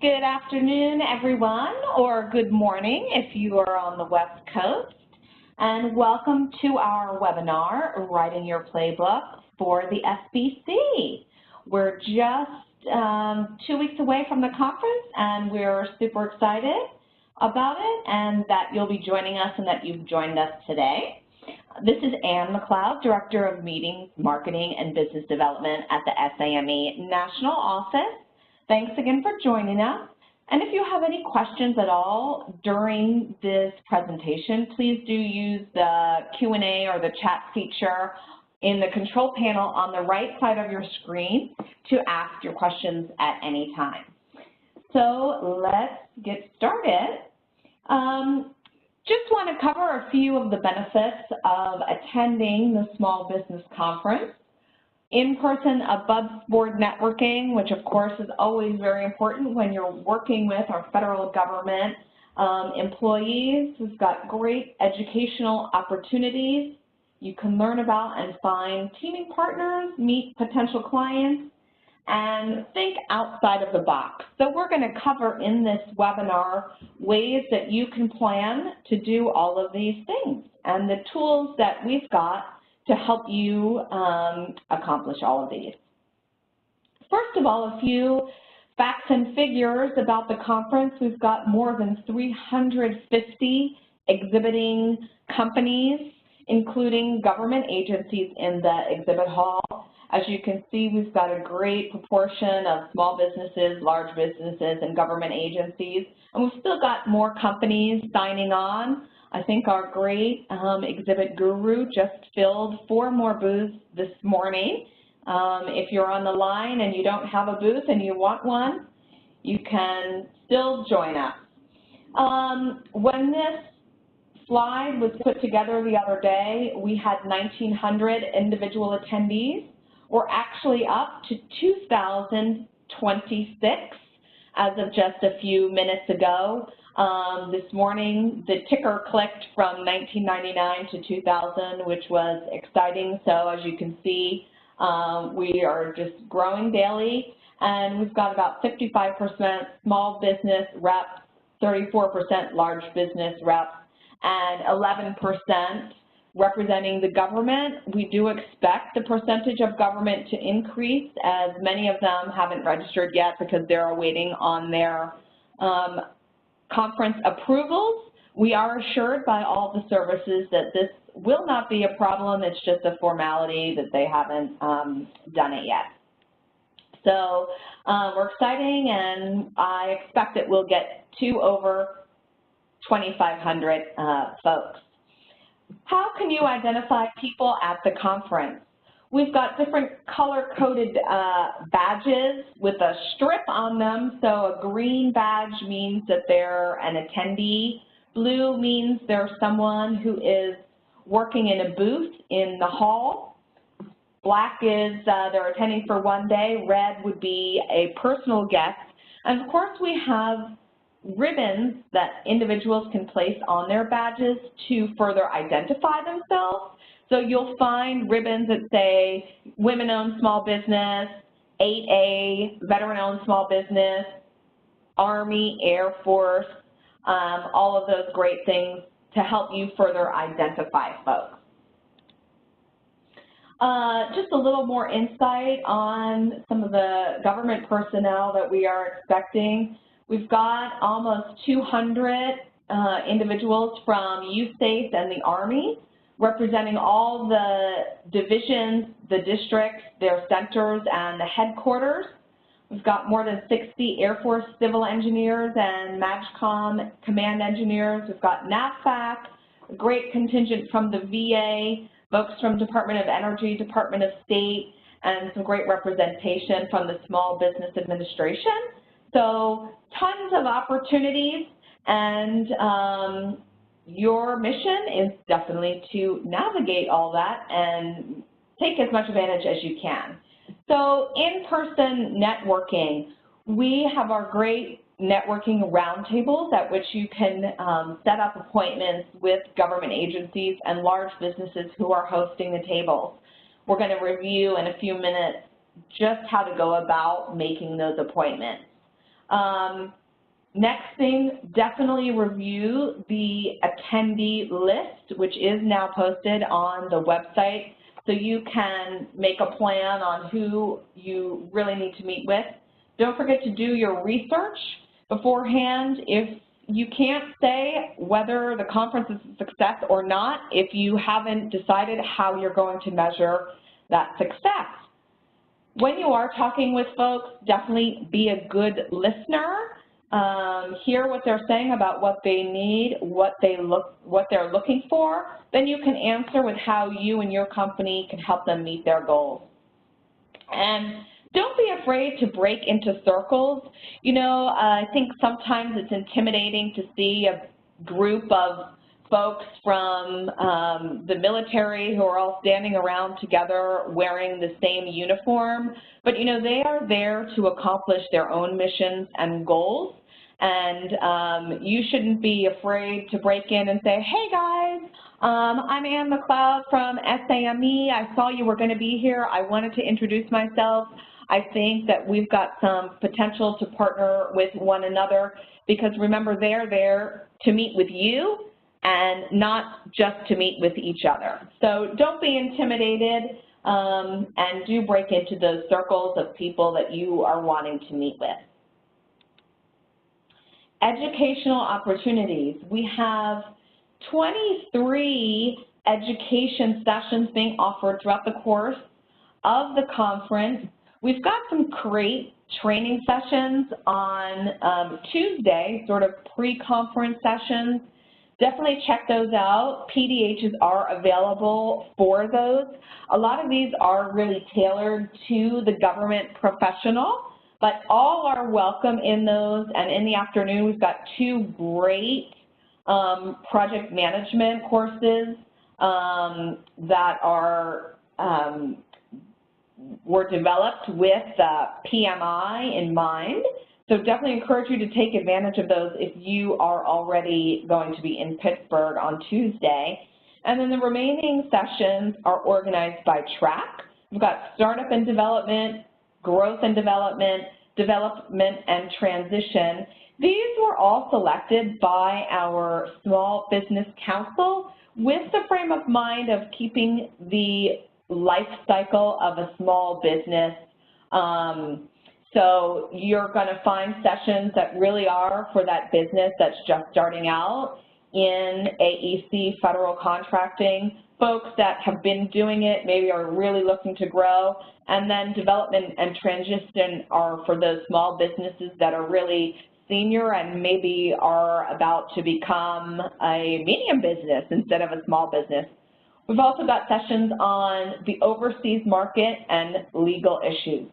Good afternoon, everyone, or good morning if you are on the West Coast, and welcome to our webinar, Writing Your Playbook for the SBC. We're just 2 weeks away from the conference, and we're super excited about it and that you'll be joining us and that you've joined us today. This is Ann McLeod, Director of Meetings, Marketing, and Business Development at the SBC National Office. Thanks again for joining us. And if you have any questions at all during this presentation, please do use the Q&A or the chat feature in the control panel on the right side of your screen to ask your questions at any time. So let's get started. Just want to cover a few of the benefits of attending the Small Business Conference. In-person above-board networking, which of course is always very important when you're working with our federal government employees. We've got great educational opportunities. You can learn about and find teaming partners, meet potential clients, and think outside of the box. So we're going to cover in this webinar ways that you can plan to do all of these things and the tools that we've got to help you accomplish all of these. First of all, a few facts and figures about the conference. We've got more than 350 exhibiting companies, including government agencies in the exhibit hall. As you can see, we've got a great proportion of small businesses, large businesses, and government agencies. And we've still got more companies signing on. I think our great exhibit guru just filled 4 more booths this morning. If you're on the line and you don't have a booth and you want one, you can still join us. When this slide was put together the other day, we had 1,900 individual attendees. We're actually up to 2,026 as of just a few minutes ago. This morning, the ticker clicked from 1999 to 2000, which was exciting. So as you can see, we are just growing daily, and we've got about 55% small business reps, 34% large business reps, and 11% representing the government. We do expect the percentage of government to increase, as many of them haven't registered yet because they're awaiting on their conference approvals. We are assured by all the services that this will not be a problem. It's just a formality that they haven't done it yet. So we're exciting, and I expect that we'll get to over 2,500 folks. How can you identify people at the conference? We've got different color-coded badges with a strip on them. So a green badge means that they're an attendee. Blue means they're someone who is working in a booth in the hall. Black is they're attending for 1 day. Red would be a personal guest. And of course, we have ribbons that individuals can place on their badges to further identify themselves. So you'll find ribbons that say Women-Owned Small Business, 8A, Veteran-Owned Small Business, Army, Air Force, all of those great things to help you further identify folks. Just a little more insight on some of the government personnel that we are expecting. We've got almost 200 individuals from USAID and the Army, representing all the divisions, the districts, their centers, and the headquarters. We've got more than 60 Air Force civil engineers and MAGCOM command engineers. We've got NAVFAC, a great contingent from the VA, folks from Department of Energy, Department of State, and some great representation from the Small Business Administration. So tons of opportunities, and your mission is definitely to navigate all that and take as much advantage as you can. So in-person networking, we have our great networking roundtables at which you can set up appointments with government agencies and large businesses who are hosting the tables. We're going to review in a few minutes just how to go about making those appointments. Next thing, definitely review the attendee list, which is now posted on the website, so you can make a plan on who you really need to meet with. Don't forget to do your research beforehand. If you can't say whether the conference is a success or not if you haven't decided how you're going to measure that success. When you are talking with folks, definitely be a good listener. Hear what they're saying about what they need, what they're looking for. Then you can answer with how you and your company can help them meet their goals. And don't be afraid to break into circles. You know, I think sometimes it's intimidating to see a group of folks from the military who are all standing around together wearing the same uniform. But, you know, they are there to accomplish their own missions and goals. And you shouldn't be afraid to break in and say, hey, guys, I'm Ann McLeod from SAME. I saw you were going to be here. I wanted to introduce myself. I think that we've got some potential to partner with one another because, remember, they're there to meet with you and not just to meet with each other. So don't be intimidated and do break into those circles of people that you are wanting to meet with. Educational opportunities. We have 23 education sessions being offered throughout the course of the conference. We've got some great training sessions on Tuesday, sort of pre-conference sessions. Definitely check those out. PDHs are available for those. A lot of these are really tailored to the government professional, but all are welcome in those. And in the afternoon, we've got two great project management courses that were developed with PMI in mind. So definitely encourage you to take advantage of those if you are already going to be in Pittsburgh on Tuesday. And then the remaining sessions are organized by track. We've got startup and development, growth and development, development and transition. These were all selected by our Small Business Council with the frame of mind of keeping the life cycle of a small business. So you're going to find sessions that really are for that business that's just starting out in AEC federal contracting, folks that have been doing it, maybe are really looking to grow, and then development and transition are for those small businesses that are really senior and maybe are about to become a medium business instead of a small business. We've also got sessions on the overseas market and legal issues.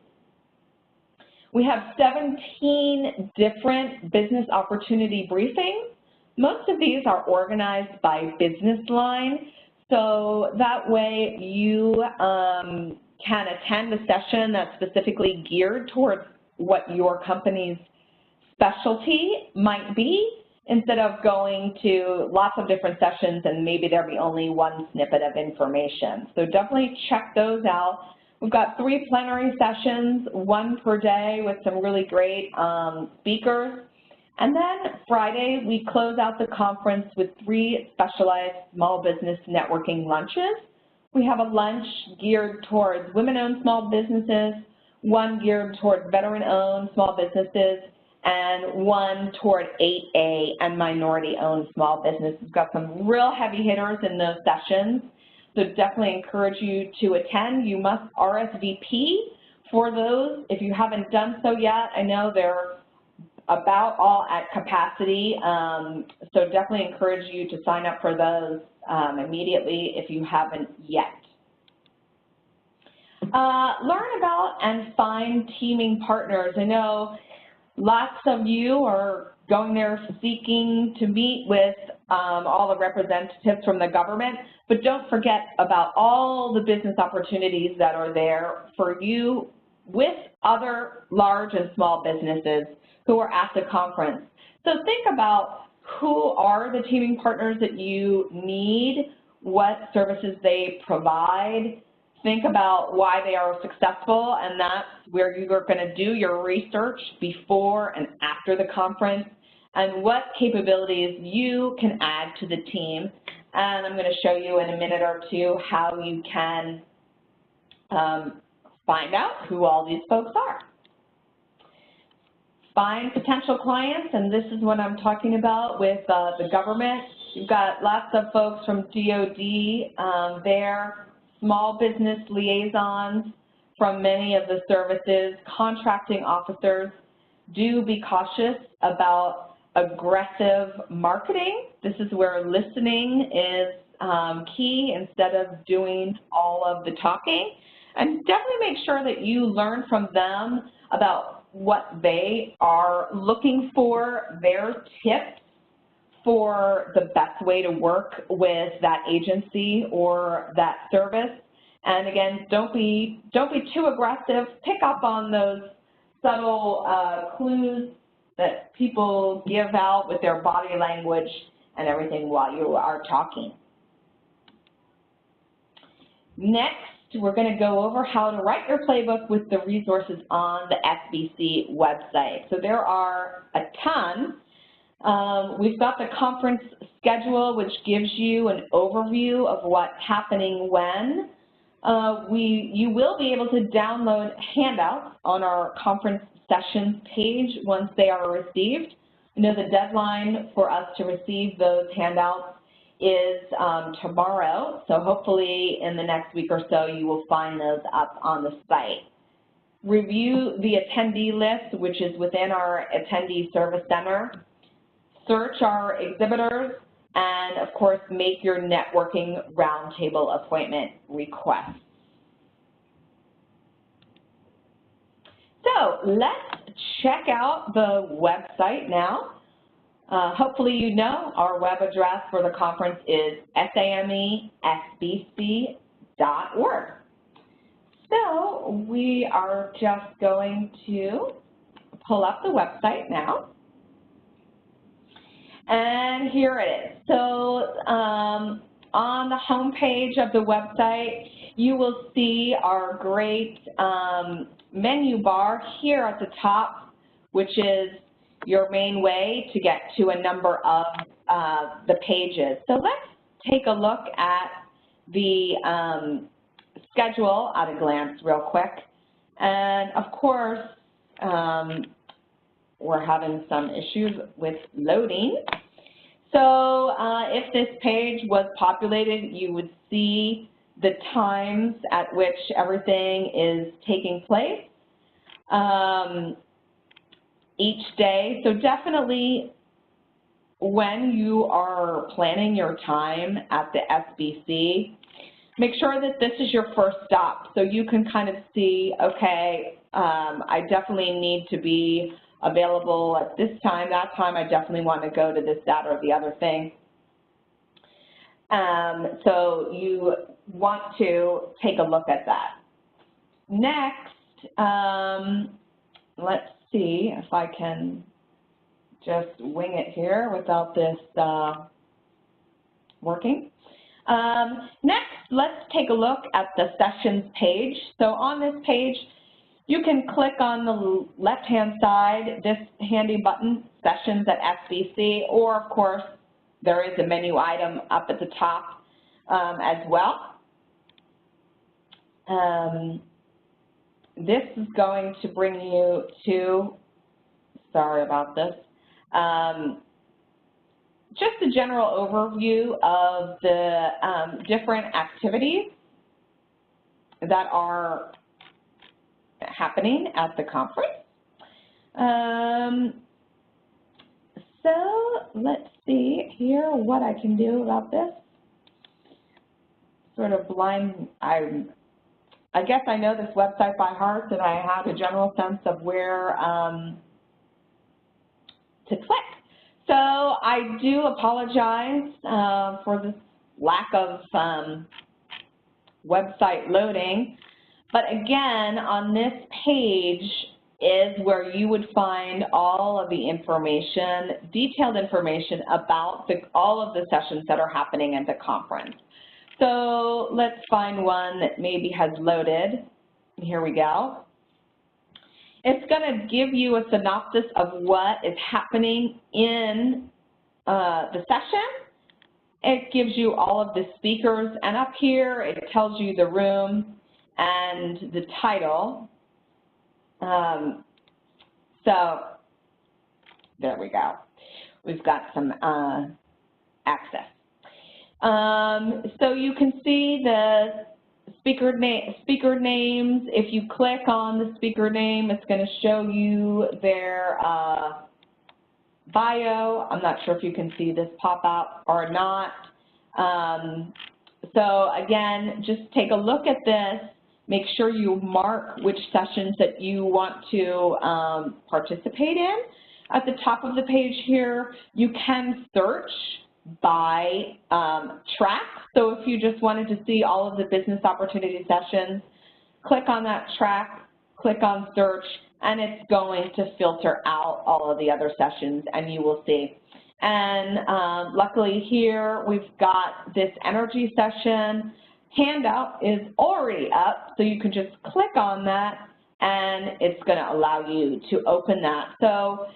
We have 17 different business opportunity briefings. Most of these are organized by business line, so that way you can attend a session that's specifically geared towards what your company's specialty might be, instead of going to lots of different sessions and maybe there'll be only one snippet of information. So definitely check those out. We've got 3 plenary sessions, 1 per day with some really great speakers. And then Friday, we close out the conference with 3 specialized small business networking lunches. We have a lunch geared towards women-owned small businesses, 1 geared towards veteran-owned small businesses, and 1 toward 8A and minority-owned small businesses. We've got some real heavy hitters in those sessions, so definitely encourage you to attend. You must RSVP for those if you haven't done so yet. I know they're about all at capacity, so definitely encourage you to sign up for those immediately if you haven't yet. Learn about and find teaming partners. I know lots of you are going there seeking to meet with all the representatives from the government, but don't forget about all the business opportunities that are there for you with other large and small businesses who are at the conference. So think about who are the teaming partners that you need, what services they provide. think about why they are successful, and that's where you are going to do your research before and after the conference, and what capabilities you can add to the team. And I'm going to show you in a minute or two how you can find out who all these folks are. Find potential clients, and this is what I'm talking about with the government. You've got lots of folks from DOD there, small business liaisons from many of the services, contracting officers. Do be cautious about aggressive marketing. This is where listening is key instead of doing all of the talking. And definitely make sure that you learn from them about what they are looking for, their tips for the best way to work with that agency or that service. And again, don't be too aggressive. Pick up on those subtle clues that people give out with their body language and everything while you are talking. Next, we're going to go over how to write your playbook with the resources on the SBC website. So there are a ton. We've got the conference schedule, which gives you an overview of what's happening when. You will be able to download handouts on our conference sessions page once they are received. I know the deadline for us to receive those handouts is tomorrow, so hopefully in the next week or so you will find those up on the site. Review the attendee list, which is within our attendee service center. Search our exhibitors, and of course make your networking roundtable appointment requests. So let's check out the website now. Hopefully you know our web address for the conference is samesbc.org. So we are just going to pull up the website now. And here it is. So on the home page of the website, you will see our great menu bar here at the top, which is your main way to get to a number of the pages. So let's take a look at the schedule at a glance real quick. And of course, we're having some issues with loading. So if this page was populated, you would see the times at which everything is taking place each day. So definitely when you are planning your time at the SBC, make sure that this is your first stop so you can kind of see, okay, I definitely need to be available at this time, that time, I definitely want to go to this, that, or the other thing. So you want to take a look at that. Next, let's see if I can just wing it here without this working. Next, let's take a look at the sessions page. So on this page, you can click on the left-hand side, this handy button, Sessions at SBC, or of course, there is a menu item up at the top as well. This is going to bring you to, sorry about this, just a general overview of the different activities that are happening at the conference. So let's see here what I can do about this. Sort of blind, I guess I know this website by heart, and I have a general sense of where to click. So I do apologize for this lack of website loading. But again, on this page is where you would find all of the information, detailed information about all of the sessions that are happening at the conference. So let's find one that maybe has loaded. Here we go. It's going to give you a synopsis of what is happening in the session. It gives you all of the speakers, and up here it tells you the room and the title. So there we go. We've got some access. So you can see the speaker names. If you click on the speaker name, it's going to show you their bio. I'm not sure if you can see this pop out or not. So again, just take a look at this. Make sure you mark which sessions that you want to participate in. At the top of the page here, you can search by track. So if you just wanted to see all of the business opportunity sessions, click on that track, click on search, and it's going to filter out all of the other sessions, and you will see. And luckily here, we've got this energy session. Handout is already up, so you can just click on that, and it's going to allow you to open that. So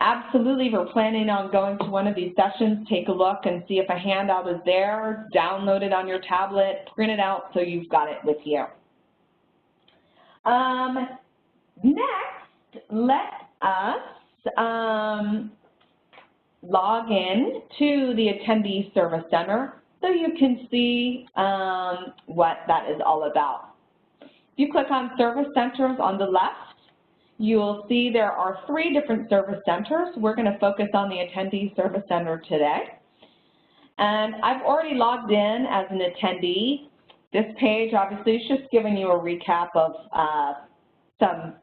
absolutely, if you're planning on going to one of these sessions, take a look and see if a handout is there, download it on your tablet, print it out so you've got it with you. Next, let us log in to the Attendee Service Center so you can see what that is all about. If you click on Service Centers on the left, you will see there are 3 different service centers. We're going to focus on the Attendee Service Center today. And I've already logged in as an attendee. This page obviously is just giving you a recap of some,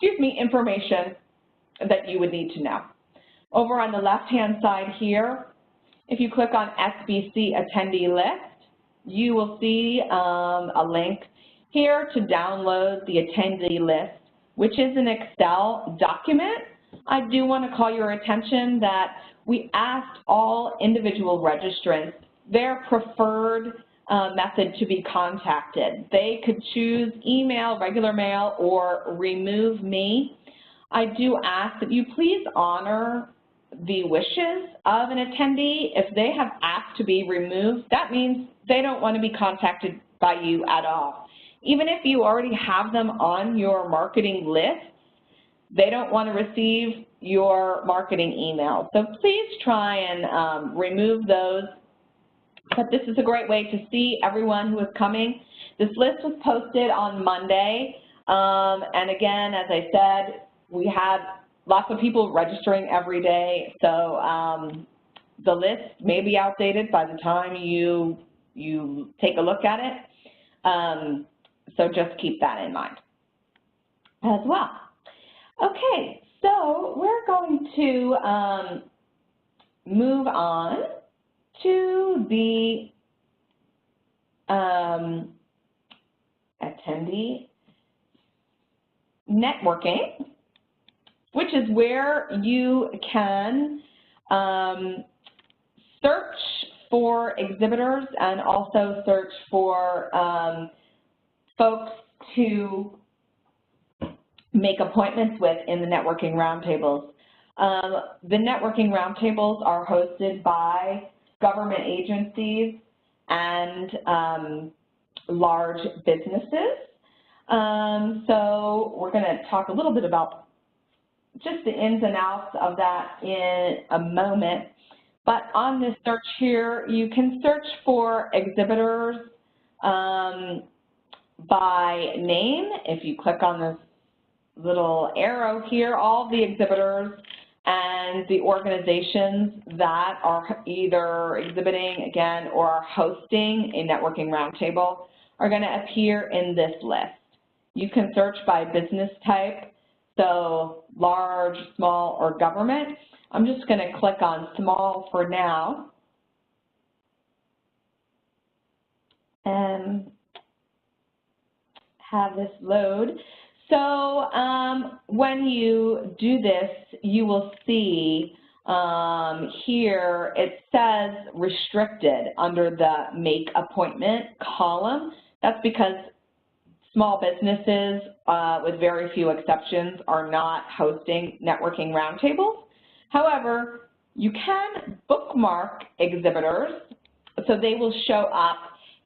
information that you would need to know. Over on the left-hand side here, if you click on SBC Attendee List, you will see a link here to download the attendee list, which is an Excel document. I do want to call your attention that we asked all individual registrants their preferred method to be contacted. They could choose email, regular mail, or remove me. I do ask that you please honor the wishes of an attendee. If they have asked to be removed, that means they don't want to be contacted by you at all. Even if you already have them on your marketing list, they don't want to receive your marketing emails. So please try and remove those. But this is a great way to see everyone who is coming. This list was posted on Monday. And again, as I said, we had lots of people registering every day. So the list may be outdated by the time you take a look at it. So just keep that in mind as well. Okay, so we're going to move on to the attendee networking, which is where you can search for exhibitors and also search for folks to make appointments with in the networking roundtables. The networking roundtables are hosted by government agencies and large businesses. So we're going to talk a little bit about just the ins and outs of that in a moment. But on this search here, you can search for exhibitors by name. If you click on this little arrow here, all the exhibitors and the organizations that are either exhibiting, again, or are hosting a networking roundtable are going to appear in this list. You can search by business type, so large, small, or government. I'm just going to click on small for now. And have this load. So when you do this, you will see here it says restricted under the make appointment column. That's because small businesses, with very few exceptions, are not hosting networking roundtables. However, you can bookmark exhibitors so they will show up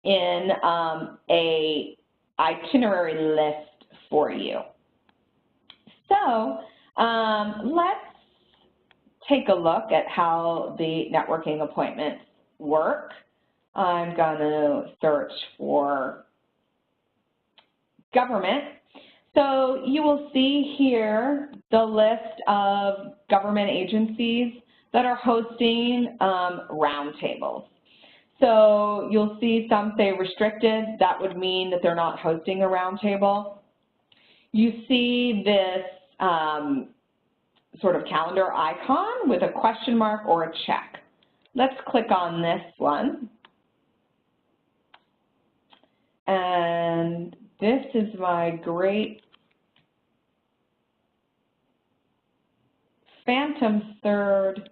in a itinerary list for you. So let's take a look at how the networking appointments work. I'm going to search for government. So you will see here the list of government agencies that are hosting roundtables. So you'll see some say restricted. That would mean that they're not hosting a roundtable. You see this sort of calendar icon with a question mark or a check. Let's click on this one. And this is my great phantom third.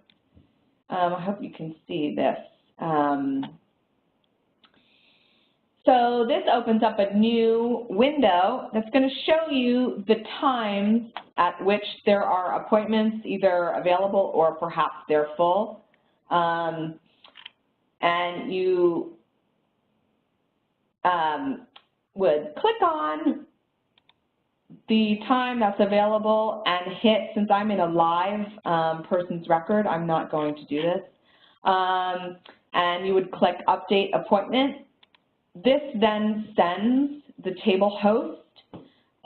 I hope you can see this. So this opens up a new window that's going to show you the times at which there are appointments either available or perhaps they're full. And you would click on the time that's available and hit, since I'm in a live person's record, I'm not going to do this, and you would click Update Appointment. This then sends the table host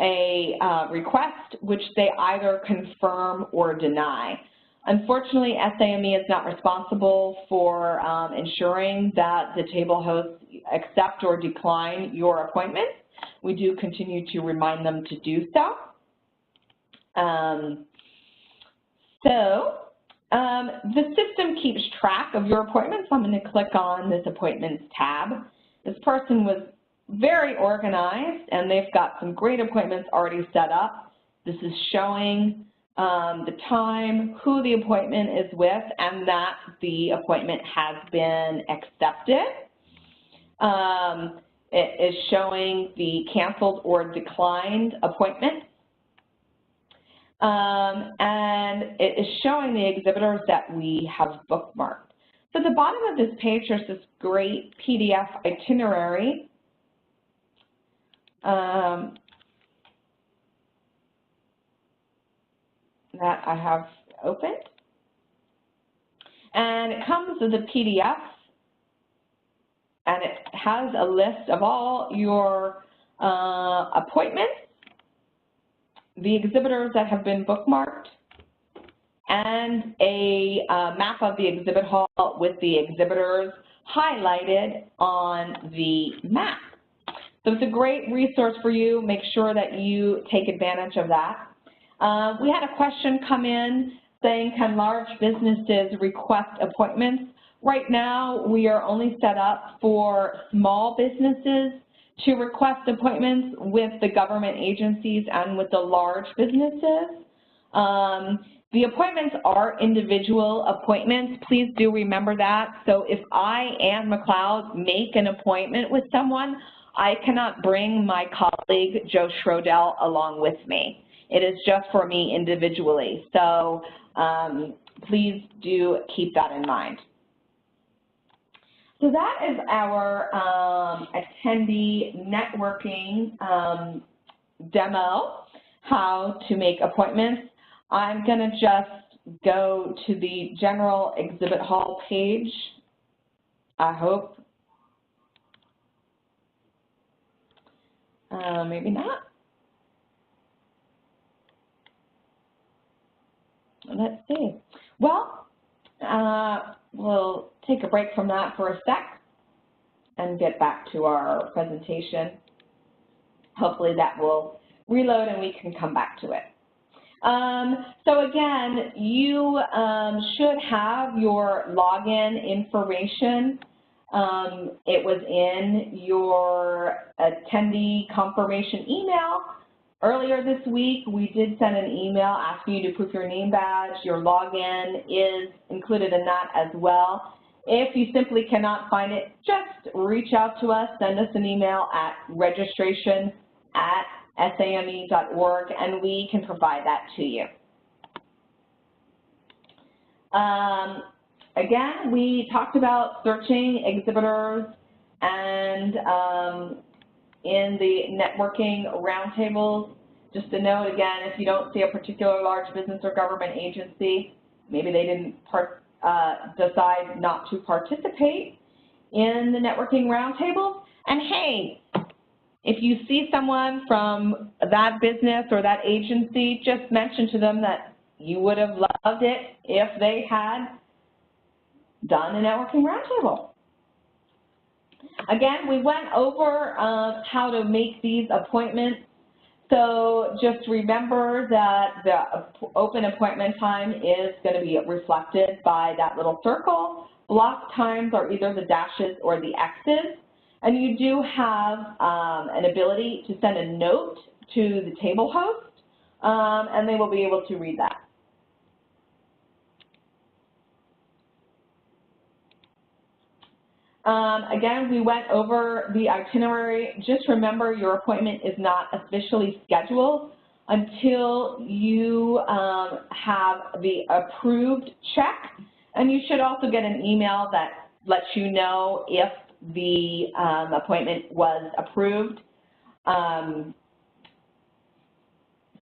a request which they either confirm or deny. Unfortunately, SAME is not responsible for ensuring that the table hosts accept or decline your appointment. We do continue to remind them to do so. The system keeps track of your appointments. I'm going to click on this Appointments tab. This person was very organized, and they've got some great appointments already set up. This is showing the time, who the appointment is with, and that the appointment has been accepted. It is showing the canceled or declined appointment. And it is showing the exhibitors that we have bookmarked. So at the bottom of this page, there's this great PDF itinerary. That I have opened. And it comes with a PDF, and it has a list of all your appointments, the exhibitors that have been bookmarked, and a map of the exhibit hall with the exhibitors highlighted on the map. So it's a great resource for you. Make sure that you take advantage of that. We had a question come in saying, can large businesses request appointments? Right now, we are only set up for small businesses to request appointments with the government agencies and with the large businesses. The appointments are individual appointments. Please do remember that. So if I, Ann McLeod, make an appointment with someone, I cannot bring my colleague, Joe Schrodel, along with me. It is just for me individually. So please do keep that in mind. So that is our attendee networking demo, how to make appointments. I'm going to just go to the general exhibit hall page, I hope. Maybe not. Let's see. Well, we'll take a break from that for a sec and get back to our presentation. Hopefully that will reload and we can come back to it. So again, you should have your login information. It was in your attendee confirmation email Earlier this week, we did send an email asking you to proof your name badge. Your login is included in that as well. If you simply cannot find it, just reach out to us, send us an email at registration@same.org, and we can provide that to you. Again, we talked about searching exhibitors and in the networking roundtables. Just a note again, if you don't see a particular large business or government agency, maybe they didn't decide not to participate in the networking roundtables. And hey, if you see someone from that business or that agency, just mention to them that you would have loved it if they had done a networking roundtable. Again, we went over how to make these appointments. So just remember that the open appointment time is going to be reflected by that little circle. Block times are either the dashes or the X's. And you do have an ability to send a note to the table host, and they will be able to read that. Again, we went over the itinerary. Just remember your appointment is not officially scheduled until you have the approved check, and you should also get an email that lets you know if the appointment was approved.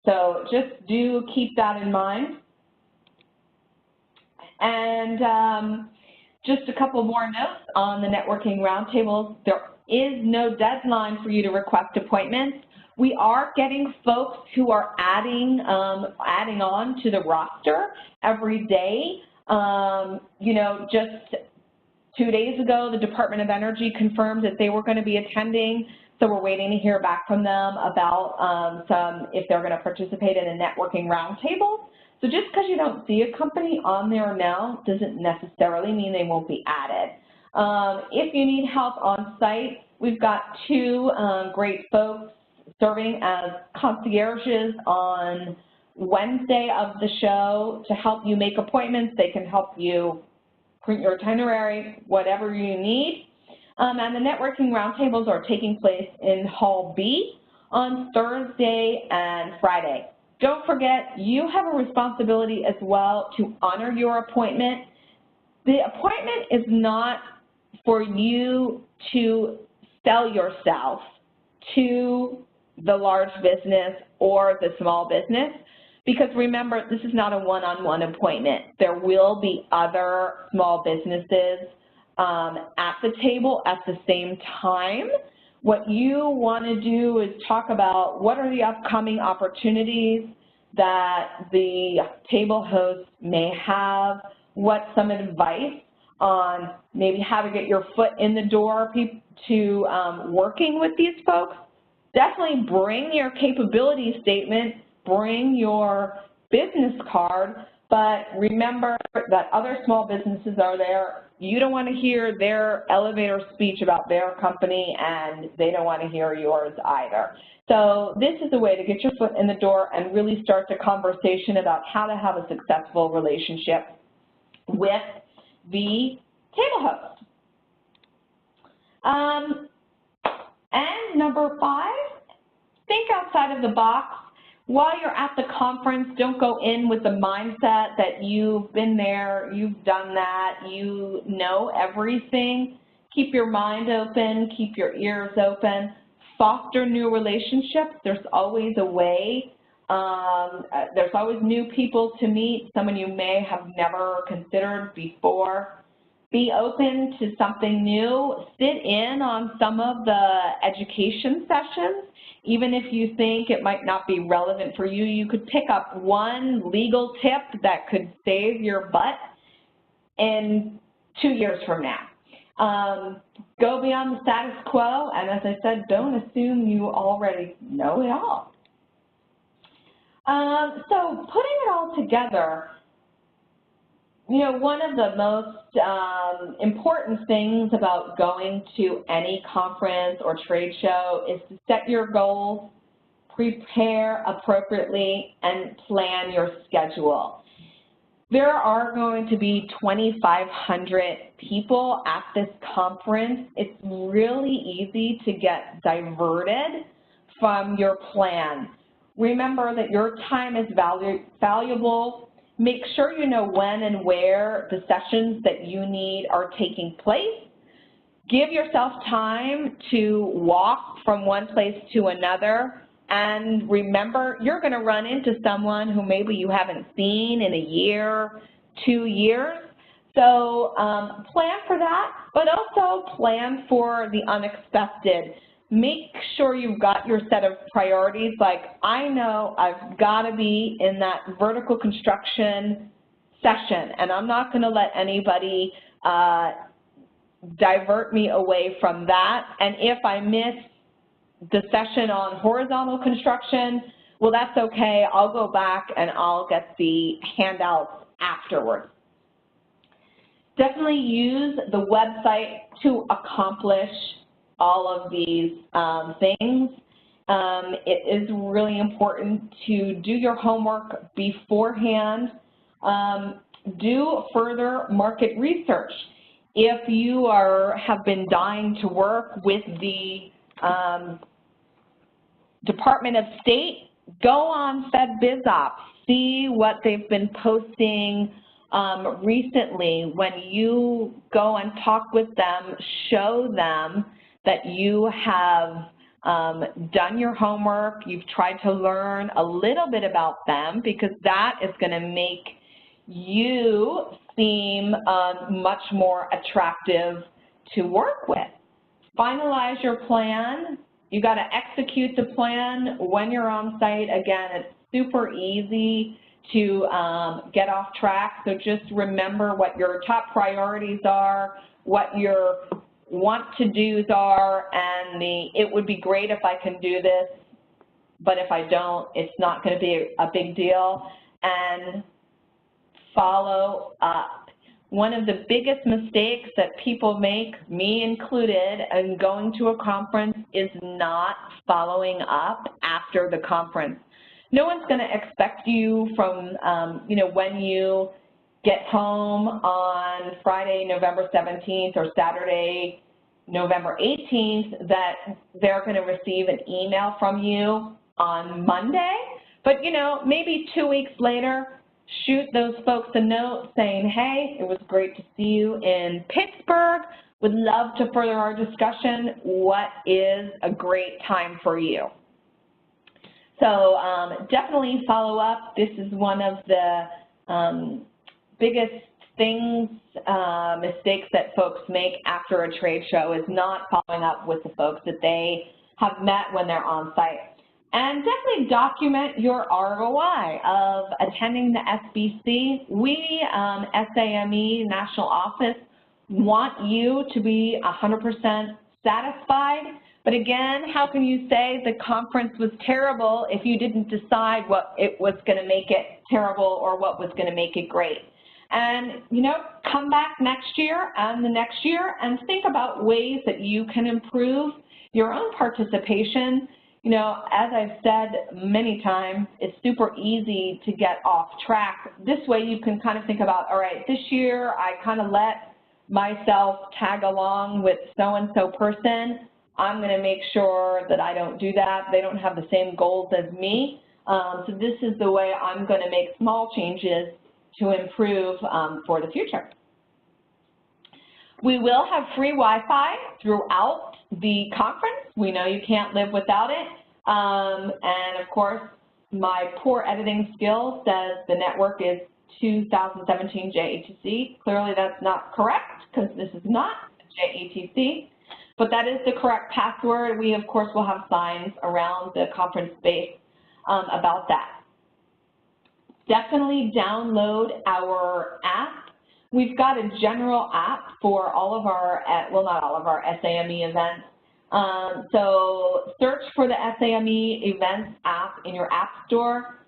So just do keep that in mind. And just a couple more notes on the networking roundtables. There is no deadline for you to request appointments. We are getting folks who are adding on to the roster every day. You know, just 2 days ago, the Department of Energy confirmed that they were going to be attending, so we're waiting to hear back from them about if they're going to participate in a networking roundtable. So just because you don't see a company on there now doesn't necessarily mean they won't be added. If you need help on site, we've got two great folks serving as concierges on Wednesday of the show to help you make appointments. They can help you print your itinerary, whatever you need. And the networking roundtables are taking place in Hall B on Thursday and Friday. Don't forget, you have a responsibility as well to honor your appointment. The appointment is not for you to sell yourself to the large business or the small business, because remember, this is not a one-on-one appointment. There will be other small businesses at the table at the same time. What you want to do is talk about what are the upcoming opportunities that the table host may have, what's some advice on maybe how to get your foot in the door to working with these folks. Definitely bring your capability statement, bring your business card, but remember that other small businesses are there. You don't want to hear their elevator speech about their company, and they don't want to hear yours either. So this is a way to get your foot in the door and really start the conversation about how to have a successful relationship with the table host. And number 5, think outside of the box. While you're at the conference, don't go in with the mindset that you've been there, you've done that, you know everything. Keep your mind open, keep your ears open, foster new relationships. There's always a way. There's always new people to meet, someone you may have never considered before. Be open to something new. Sit in on some of the education sessions. Even if you think it might not be relevant for you, you could pick up one legal tip that could save your butt in 2 years from now. Go beyond the status quo, and as I said, don't assume you already know it all. So putting it all together, you know, one of the most important things about going to any conference or trade show is to set your goals, prepare appropriately, and plan your schedule. There are going to be 2,500 people at this conference. It's really easy to get diverted from your plan. Remember that your time is valuable. Make sure you know when and where the sessions that you need are taking place. Give yourself time to walk from one place to another. And remember, you're going to run into someone who maybe you haven't seen in a year, 2 years. So plan for that, but also plan for the unexpected. Make sure you've got your set of priorities, like I know I've got to be in that vertical construction session, and I'm not going to let anybody divert me away from that. And if I miss the session on horizontal construction, well, that's okay. I'll go back and I'll get the handouts afterwards. Definitely use the website to accomplish all of these things. It is really important to do your homework beforehand. Do further market research. If you have been dying to work with the Department of State, go on FedBizOps, see what they've been posting recently. When you go and talk with them, show them that you have done your homework, you've tried to learn a little bit about them, because that is going to make you seem much more attractive to work with. Finalize your plan. You got to execute the plan when you're on site. Again, it's super easy to get off track, so just remember what your top priorities are, what your want-to-dos are, and it would be great if I can do this, but if I don't, it's not going to be a big deal. And follow up. One of the biggest mistakes that people make, me included, in going to a conference is not following up after the conference. No one's going to expect you from, when you get home on Friday, November 17th or Saturday, November 18th, that they're going to receive an email from you on Monday. But, maybe 2 weeks later, shoot those folks a note saying, hey, it was great to see you in Pittsburgh. Would love to further our discussion. What is a great time for you? So definitely follow up. This is one of the biggest things, mistakes that folks make after a trade show, is not following up with the folks that they have met when they're on site. And definitely document your ROI of attending the SBC. We, SAME National Office, want you to be 100% satisfied. But again, how can you say the conference was terrible if you didn't decide what it was going to make it terrible or what was going to make it great? And, come back next year and the next year and think about ways that you can improve your own participation. As I've said many times, it's super easy to get off track. This way you can kind of think about, all right, this year I kind of let myself tag along with so-and-so person. I'm going to make sure that I don't do that. They don't have the same goals as me. So this is the way I'm going to make small changes to improve for the future. We will have free Wi-Fi throughout the conference. We know you can't live without it. And of course, my poor editing skill says the network is 2017 JATC. Clearly that's not correct, because this is not JATC, but that is the correct password. We, of course, will have signs around the conference space about that. Definitely download our app. We've got a general app for all of our, well, not all of our SAME events. So search for the SAME Events app in your app store,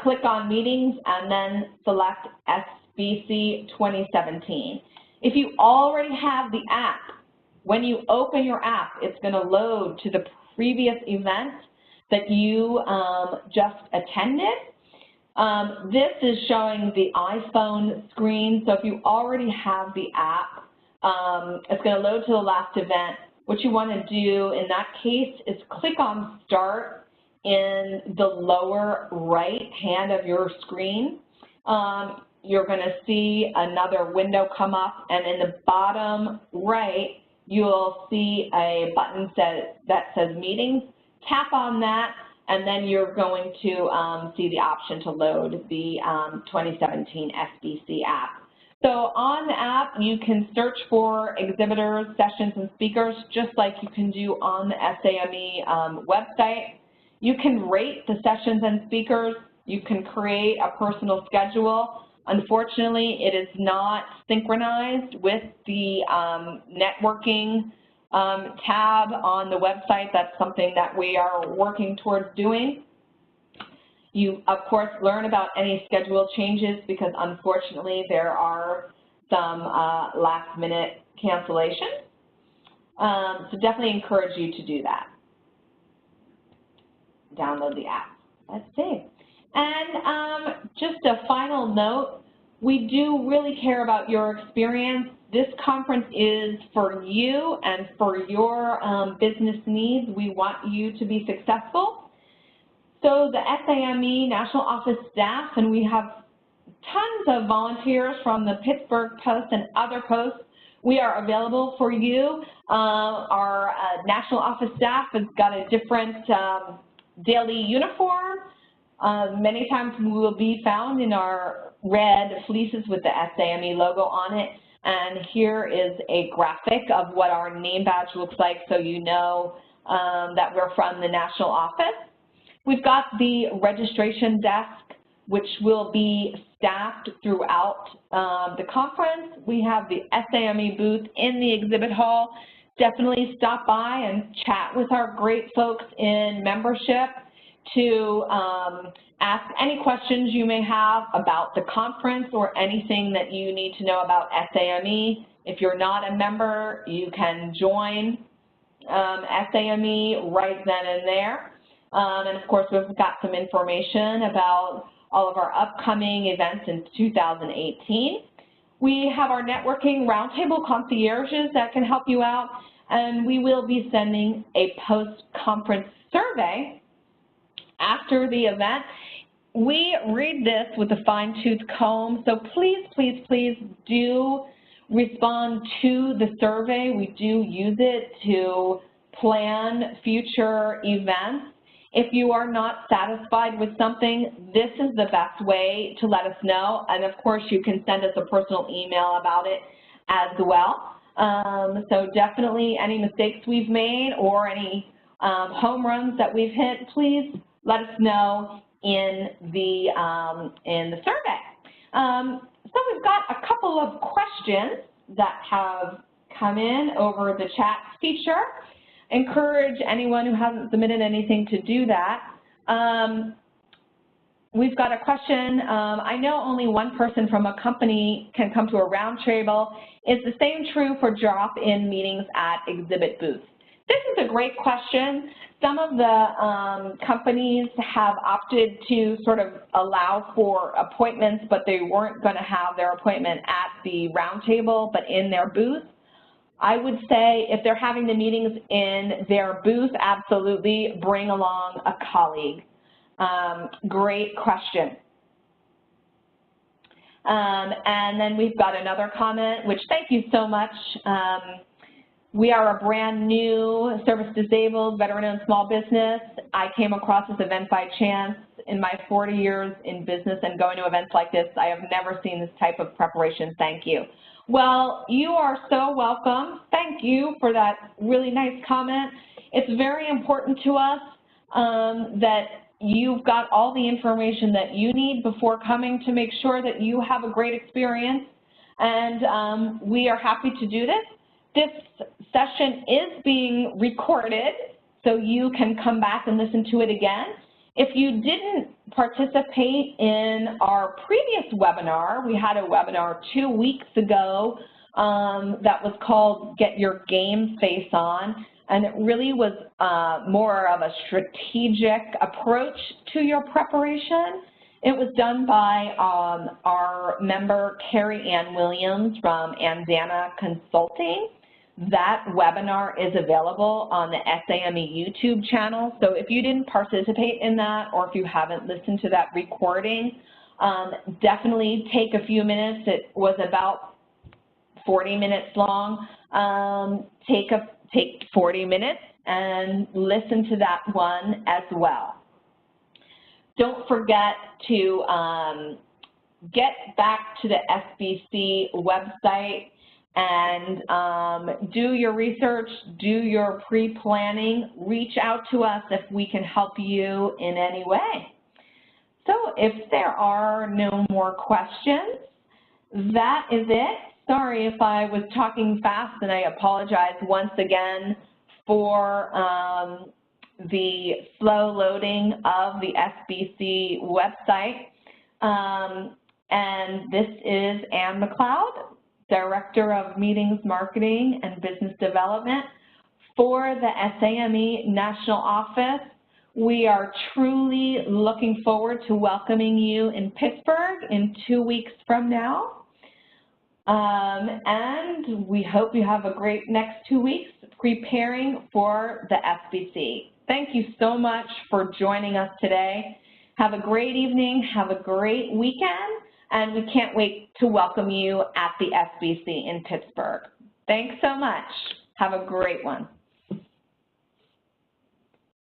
click on Meetings, and then select SBC 2017. If you already have the app, when you open your app, it's going to load to the previous event. that you just attended. This is showing the iPhone screen, so if you already have the app, it's going to load to the last event. What you want to do in that case is click on Start in the lower right hand of your screen. You're going to see another window come up, and in the bottom right, you'll see a button that says Meetings. Tap on that, and then you're going to see the option to load the 2017 SBC app. So on the app, you can search for exhibitors, sessions, and speakers, just like you can do on the SAME website. You can rate the sessions and speakers. You can create a personal schedule. Unfortunately, it is not synchronized with the networking tab on the website. That's something that we are working towards doing. You, of course, learn about any schedule changes because, unfortunately, there are some last-minute cancellations. So definitely encourage you to do that. Download the app. Let's see. And just a final note, we do really care about your experience. This conference is for you and for your business needs. We want you to be successful. So the SAME National Office staff, and we have tons of volunteers from the Pittsburgh Post and other posts, we are available for you. Our National Office staff has got a different daily uniform. Many times we will be found in our red fleeces with the SAME logo on it. And here is a graphic of what our name badge looks like so you know that we're from the National Office. We've got the registration desk, which will be staffed throughout the conference. We have the SAME booth in the exhibit hall. Definitely stop by and chat with our great folks in membership to ask any questions you may have about the conference or anything that you need to know about SAME. If you're not a member, you can join SAME right then and there. And of course, we've got some information about all of our upcoming events in 2018. We have our networking roundtable concierges that can help you out, and we will be sending a post-conference survey after the event. We read this with a fine-tooth comb, so please, please, please do respond to the survey. We do use it to plan future events. If you are not satisfied with something, this is the best way to let us know. And of course, you can send us a personal email about it as well. So definitely any mistakes we've made or any home runs that we've hit, please let us know in the survey. So we've got a couple of questions that have come in over the chat feature. Encourage anyone who hasn't submitted anything to do that. We've got a question. I know only one person from a company can come to a roundtable. Is the same true for drop-in meetings at exhibit booths? This is a great question. Some of the companies have opted to sort of allow for appointments, but they weren't going to have their appointment at the roundtable, but in their booth. I would say if they're having the meetings in their booth, absolutely bring along a colleague. Great question. And then we've got another comment, which thank you so much. We are a brand new service-disabled, veteran-owned small business. I came across this event by chance. In my 40 years in business and going to events like this, I have never seen this type of preparation. Thank you. Well, you are so welcome. Thank you for that really nice comment. It's very important to us that you've got all the information that you need before coming to make sure that you have a great experience, and we are happy to do this. This session is being recorded, so you can come back and listen to it again. If you didn't participate in our previous webinar, we had a webinar 2 weeks ago that was called Get Your Game Face On, and it really was more of a strategic approach to your preparation. It was done by our member, Carrie Ann Williams from Andana Consulting. That webinar is available on the SAME YouTube channel. So if you didn't participate in that, or if you haven't listened to that recording, definitely take a few minutes. It was about 40 minutes long. Take 40 minutes and listen to that one as well. Don't forget to get back to the SBC website and do your research, do your pre-planning, reach out to us if we can help you in any way. So if there are no more questions, that is it. Sorry if I was talking fast, and I apologize once again for the slow loading of the SBC website. And this is Ann McLeod, Director of Meetings, Marketing, and Business Development for the SAME National Office. We are truly looking forward to welcoming you in Pittsburgh in 2 weeks from now. And we hope you have a great next 2 weeks preparing for the SBC. Thank you so much for joining us today. Have a great evening, have a great weekend, and we can't wait to welcome you at the SBC in Pittsburgh. Thanks so much. Have a great one.